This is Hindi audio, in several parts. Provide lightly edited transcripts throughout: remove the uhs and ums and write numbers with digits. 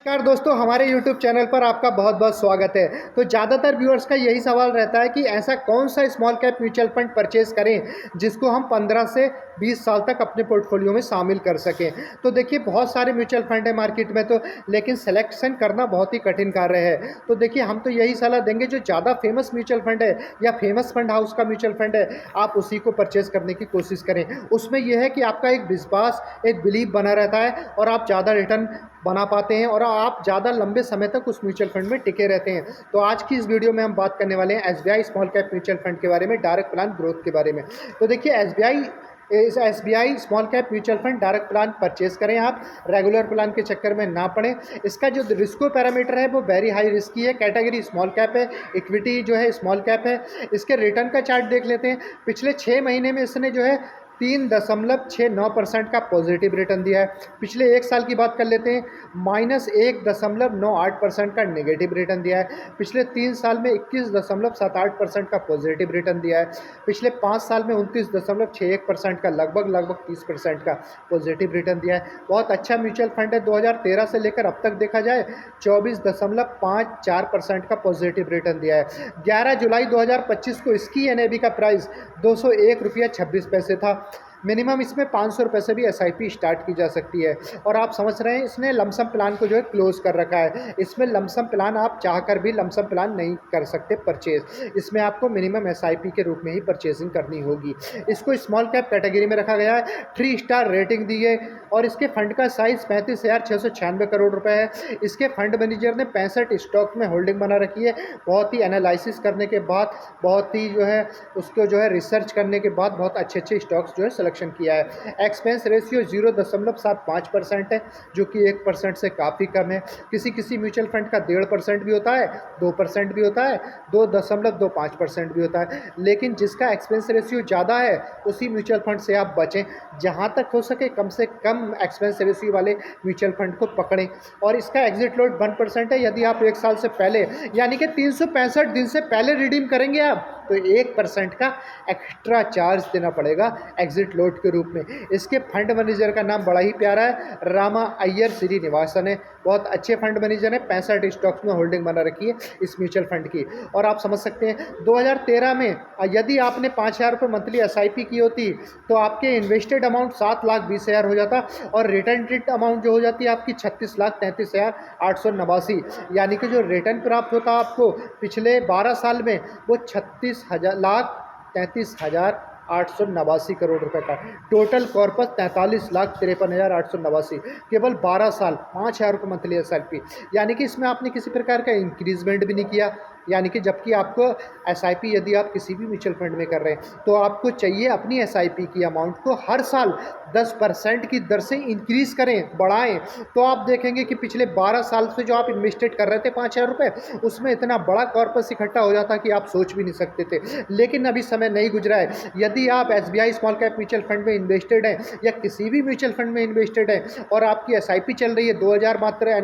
नमस्कार दोस्तों, हमारे YouTube चैनल पर आपका बहुत बहुत स्वागत है। तो ज़्यादातर व्यूअर्स का यही सवाल रहता है कि ऐसा कौन सा small cap mutual fund purchase करें जिसको हम 15 से 20 साल तक अपने पोर्टफोलियो में शामिल कर सकें। तो देखिए, बहुत सारे म्यूचुअल फंड है मार्केट में, तो लेकिन सिलेक्शन करना बहुत ही कठिन कार्य है। तो देखिए, हम तो यही सलाह देंगे जो ज़्यादा फेमस म्यूचुअल फंड है या फेमस फंड हाउस का म्यूचुअल फंड है, आप उसी को परचेज़ करने की कोशिश करें। उसमें यह है कि आपका एक विश्वास, एक बिलीव बना रहता है और आप ज़्यादा रिटर्न बना पाते हैं और आप ज़्यादा लंबे समय तक उस म्यूचुअल फंड में टिके रहते हैं। तो आज की इस वीडियो में हम बात करने वाले हैं SBI small cap mutual fund के बारे में, डायरेक्ट प्लान ग्रोथ के बारे में। तो देखिए, SBI small cap mutual fund direct plan purchase करें आप, रेगुलर प्लान के चक्कर में ना पड़े। इसका जो रिस्को पैरामीटर है वो वेरी हाई रिस्की है, कैटेगरी स्मॉल कैप है, इक्विटी जो है स्मॉल कैप है। इसके रिटर्न का चार्ट देख लेते हैं। पिछले 6 महीने में इसने जो है 3.69% का पॉजिटिव रिटर्न दिया है। पिछले 1 साल की बात कर लेते हैं, -1.98% का नेगेटिव रिटर्न दिया है। पिछले 3 साल में 21.78% का पॉजिटिव रिटर्न दिया है। पिछले 5 साल में 29.61% का लगभग 30% का पॉजिटिव रिटर्न दिया है। बहुत अच्छा म्यूचुअल फंड है। 2013 से लेकर अब तक देखा जाए 24.54% का पॉजिटिव रिटर्न दिया है। 11 जुलाई 2025 को इसकी एनएवी का प्राइस 201 रुपया 26 पैसे था। मिनिमम इसमें 500 रुपये से भी एसआईपी स्टार्ट की जा सकती है। और आप समझ रहे हैं, इसने लमसम प्लान को जो है क्लोज कर रखा है। इसमें लमसम प्लान आप चाहकर भी लमसम प्लान नहीं कर सकते परचेज। इसमें आपको मिनिमम एसआईपी के रूप में ही परचेजिंग करनी होगी। इसको स्मॉल कैप कैटेगरी में रखा गया है। 3 स्टार रेटिंग दी है और इसके फंड का साइज 35,696 करोड़ रुपए है। इसके फंड मैनेजर ने 65 स्टॉक में होल्डिंग बना रखी है। बहुत ही एनालिसिस करने के बाद, बहुत ही जो है उसको जो है रिसर्च करने के बाद बहुत अच्छे स्टॉक्स जो है सिलेक्शन किया है। एक्सपेंस रेशियो 0.75% है, जो कि 1% से काफ़ी कम है। किसी म्यूचुअल फंड का 1.5% भी होता है, 2% भी होता है, 2.25% भी होता है। लेकिन जिसका एक्सपेंस रेशियो ज़्यादा है उसी म्यूचुअल फंड से आप बचें। जहाँ तक हो सके कम से कम एक्सपेंस रेशियो वाले म्यूचुअल फंड को पकड़ें। और इसका एग्जिट लोड 1% है। यदि आप 1 साल से पहले यानी कि 365 दिन से पहले रिडीम करेंगे आप, तो 1% का एक्स्ट्रा चार्ज देना पड़ेगा एग्जिट लोड के रूप में। इसके फंड मैनेजर का नाम बड़ा ही प्यारा है, रामा अय्यर श्रीनिवासन है। बहुत अच्छे फंड मैनेजर है। 65 स्टॉक्स में होल्डिंग बना रखी है इस म्यूचुअल फंड की। और आप समझ सकते हैं, 2013 में यदि आपने 5,000 रुपये मंथली एसआईपी की होती तो आपके इन्वेस्टेड अमाउंट 7,20,000 हो जाता और रिटर्न रेट अमाउंट जो हो जाती है आपकी 36,33,889। यानी कि जो रिटर्न प्राप्त होता आपको पिछले 12 साल में वो 36,33,889 करोड़ रुपए का। Total corpus 43,53,889। केवल 12 साल, 5,000 रुपये मंथली एसआईपी। यानी कि इसमें आपने किसी प्रकार का इंक्रीजमेंट भी नहीं किया। यानी कि जबकि आपको एसआईपी यदि आप किसी भी म्यूचुअल फंड में कर रहे हैं तो आपको चाहिए अपनी एसआईपी की अमाउंट को हर साल 10% की दर से इंक्रीज़ करें, बढ़ाएं। तो आप देखेंगे कि पिछले 12 साल से जो आप इन्वेस्टेड कर रहे थे 5,000 रुपये, उसमें इतना बड़ा कॉर्पस इकट्ठा हो जाता कि आप सोच भी नहीं सकते थे। लेकिन अभी समय नहीं गुजरा है। यदि आप SBI small cap mutual fund में इन्वेस्टेड हैं या किसी भी म्यूचुअल फंड में इन्वेस्टेड हैं और आपकी एसआईपी चल रही है 2,000 मात्र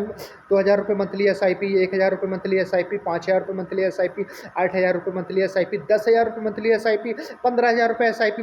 2,000 रुपये मंथली एसआईपी, 1,000 रुपये मंथली एसआईपी, 5,000 रुपये मंथली एसआईपी, 8,000 रुपये मंथली एसआईपी, 10,000 रुपये मंथली एसआईपी, 15,000 रुपये एसआईपी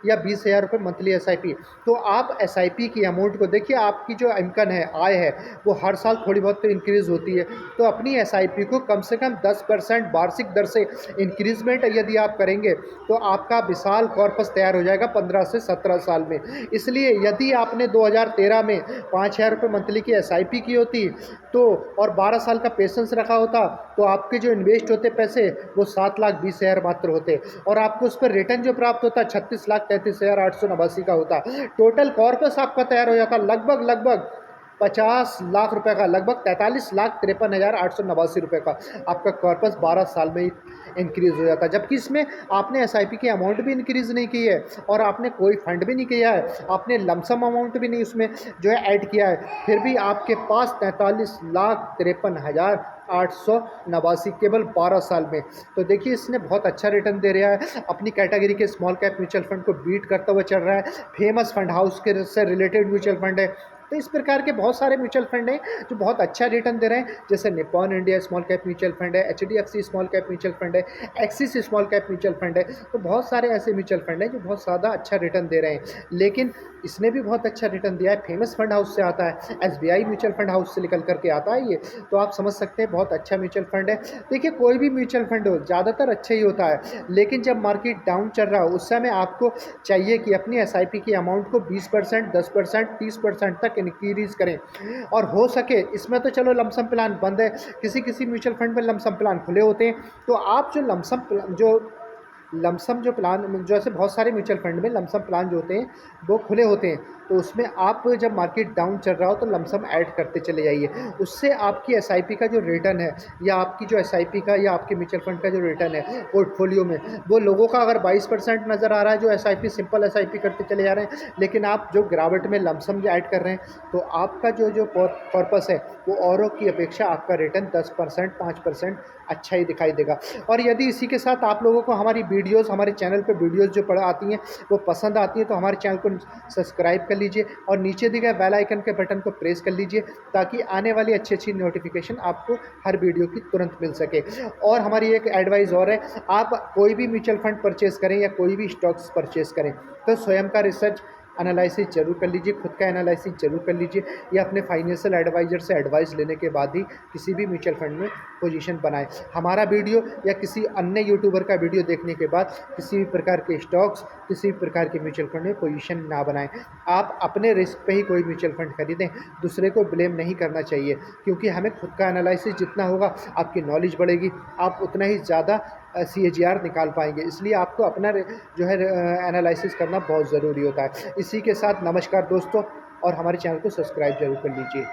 या 20,000 रुपये मंथली एसआईपी, तो आप एसआईपी की अमाउंट को देखिए। आपकी जो इनकम है, आय है, वो हर साल थोड़ी बहुत तो इंक्रीज़ होती है। तो अपनी एसआईपी को कम से कम 10% वार्षिक दर से इंक्रीजमेंट यदि आप करेंगे तो आपका विशाल कॉर्पस तैयार हो जाएगा 15 से 17 साल में। इसलिए यदि आपने 2013 में 5,000 रुपये मंथली की एसआईपी की होती तो और 12 साल का पेशेंस रखा होता तो आपके जो इन्वेस्ट होते पैसे वो 7,20,000 मात्र होते और आपको उस पर रिटर्न जो प्राप्त होता 36,33,889 का होता। टोटल कॉर्पस आपका तैयार हो जाता लगभग 50 लाख रुपए का, लगभग 43,53,889 रुपये का आपका कॉर्पस 12 साल में ही इंक्रीज़ हो जाता। जबकि इसमें आपने एसआईपी की अमाउंट भी इंक्रीज़ नहीं की है और आपने कोई फंड भी नहीं किया है, आपने लमसम अमाउंट भी नहीं उसमें जो है ऐड किया है, फिर भी आपके पास 43,53,889 केवल 12 साल में। तो देखिए, इसने बहुत अच्छा रिटर्न दे रहा है। अपनी कैटेगरी के स्मॉल कैप म्यूचुअल फंड को बीट करता हुआ चल रहा है। फेमस फंड हाउस के से रिलेटेड म्यूचुअल फंड है। तो इस प्रकार के बहुत सारे म्यूचुअल फंड हैं जो बहुत अच्छा रिटर्न दे रहे हैं, जैसे Nippon India small cap mutual fund है, HDFC small cap mutual fund है, Axis small cap mutual fund है। तो बहुत सारे ऐसे म्यूचुअल फंड हैं जो बहुत ज़्यादा अच्छा रिटर्न दे रहे हैं। लेकिन इसने भी बहुत अच्छा रिटर्न दिया है, फेमस फंड हाउस से आता है, एसबीआई म्यूचुअल फंड हाउस से निकल करके आता है ये। तो आप समझ सकते हैं बहुत अच्छा म्यूचुअल फंड है। देखिए कोई भी म्यूचुअल फंड हो ज़्यादातर अच्छा ही होता है, लेकिन जब मार्केट डाउन चल रहा हो उस समय आपको चाहिए कि अपनी एसआईपी की अमाउंट को 20%, 10%, 30% तक इंक्रीज करें। और हो सके इसमें तो चलो लमसम प्लान बंद है, किसी किसी म्यूचुअल फंड में लमसम प्लान खुले होते हैं। तो आप जो लमसम जो प्लान, जैसे बहुत सारे म्यूचुअल फंड में लमसम प्लान जो होते हैं वो खुले होते हैं, तो उसमें आप जब मार्केट डाउन चल रहा हो तो लमसम ऐड करते चले जाइए। उससे आपकी एसआईपी का जो रिटर्न है, या आपकी जो एसआईपी का या आपके म्यूचुअल फंड का जो रिटर्न है पोर्टफोलियो में, वो लोगों का अगर 22% नज़र आ रहा है जो एसआईपी सिंपल एसआईपी करते चले जा रहे हैं, लेकिन आप जो गिरावट में लमसम जो ऐड कर रहे हैं, तो आपका जो पर्पस है वो औरों की अपेक्षा आपका रिटर्न 10%, 5% अच्छा ही दिखाई देगा। और यदि इसी के साथ आप लोगों को हमारी वीडियोस, हमारे चैनल पे वीडियोस जो पढ़ आती हैं वो पसंद आती हैं, तो हमारे चैनल को सब्सक्राइब कर लीजिए और नीचे दिए गए बेल आइकन के बटन को प्रेस कर लीजिए, ताकि आने वाली अच्छी अच्छी नोटिफिकेशन आपको हर वीडियो की तुरंत मिल सके। और हमारी एक एडवाइस और है, आप कोई भी म्यूचुअल फंड परचेज़ करें या कोई भी स्टॉक्स परचेज़ करें तो स्वयं का रिसर्च एनालिसिस जरूर कर लीजिए, खुद का एनालिसिस जरूर कर लीजिए, या अपने फाइनेंशियल एडवाइज़र से एडवाइस लेने के बाद ही किसी भी म्यूचुअल फंड में पोजीशन बनाएं। हमारा वीडियो या किसी अन्य यूट्यूबर का वीडियो देखने के बाद किसी भी प्रकार के स्टॉक्स, किसी भी प्रकार के म्यूचुअल फंड में पोजीशन ना बनाएं। आप अपने रिस्क पे ही कोई म्यूचुअल फंड खरीदें, दूसरे को ब्लेम नहीं करना चाहिए, क्योंकि हमें खुद का एनालिसिस जितना होगा आपकी नॉलेज बढ़ेगी, आप उतना ही ज़्यादा CAGR निकाल पाएंगे। इसलिए आपको अपना जो है एनालिसिस करना बहुत ज़रूरी होता है। इसी के साथ नमस्कार दोस्तों, और हमारे चैनल को सब्सक्राइब जरूर कर लीजिए।